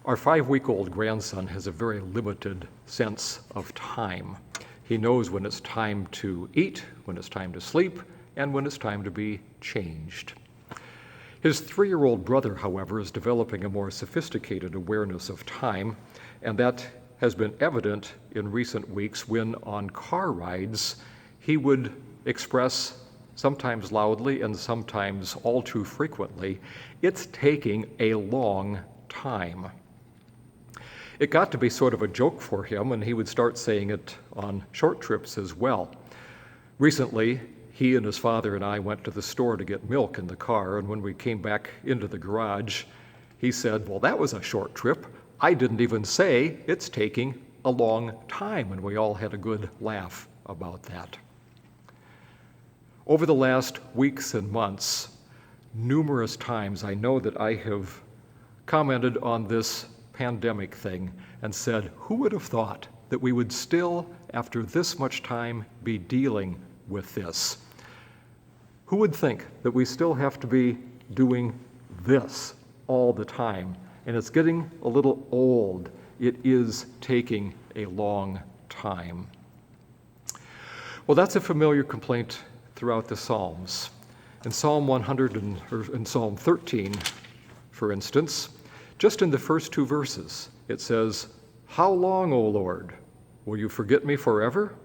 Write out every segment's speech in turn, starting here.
Our 5-week-old grandson has a very limited sense of time. He knows when it's time to eat, when it's time to sleep, and when it's time to be changed. His 3-year-old brother, however, is developing a more sophisticated awareness of time, and that has been evident in recent weeks when on car rides he would express, sometimes loudly and sometimes all too frequently, "It's taking a long time." It got to be sort of a joke for him, and he would start saying it on short trips as well. Recently, he and his father and I went to the store to get milk in the car, and when we came back into the garage, he said, "Well, that was a short trip. I didn't even say it's taking a long time," and we all had a good laugh about that. Over the last weeks and months, numerous times I know that I have commented on this pandemic thing and said, who would have thought that we would still, after this much time, be dealing with this? Who would think that we still have to be doing this all the time? And it's getting a little old. It is taking a long time. Well, that's a familiar complaint throughout the Psalms. In Psalm 13, for instance, just in the first 2 verses, it says, "How long, O Lord, will you forget me forever?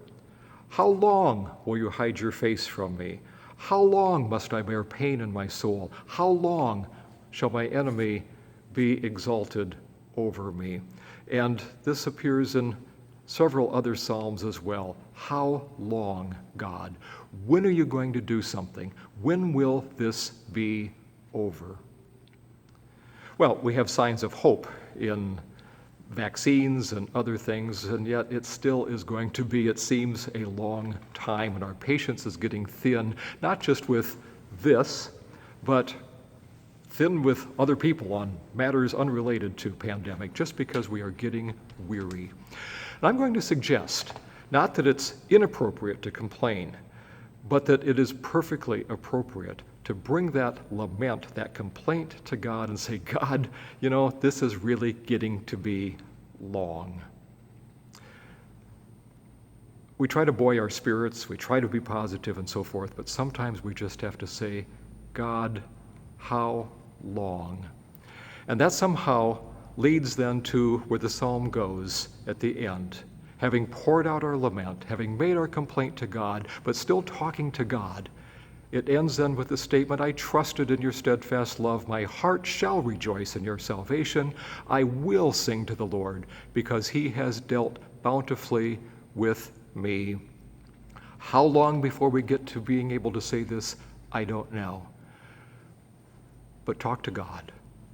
How long will you hide your face from me? How long must I bear pain in my soul? How long shall my enemy be exalted over me?" And this appears in several other Psalms as well. How long, God? When are you going to do something? When will this be over? Well, we have signs of hope in vaccines and other things, and yet it still is going to be, it seems, a long time, and our patience is getting thin, not just with this, but thin with other people on matters unrelated to pandemic, just because we are getting weary. And I'm going to suggest, not that it's inappropriate to complain, but that it is perfectly appropriate to bring that lament, that complaint to God and say, God, this is really getting to be long. We try to buoy our spirits, we try to be positive and so forth, but sometimes we just have to say, God, how long? And that somehow leads then to where the psalm goes at the end. Having poured out our lament, having made our complaint to God, but still talking to God, it ends then with the statement, I trusted in your steadfast love. My heart shall rejoice in your salvation. I will sing to the Lord because he has dealt bountifully with me. How long before we get to being able to say this, I don't know. But talk to God.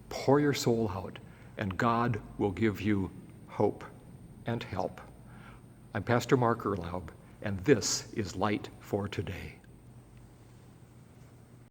Pour your soul out, and God will give you hope and help. I'm Pastor Mark Erlaub, and this is Light for Today.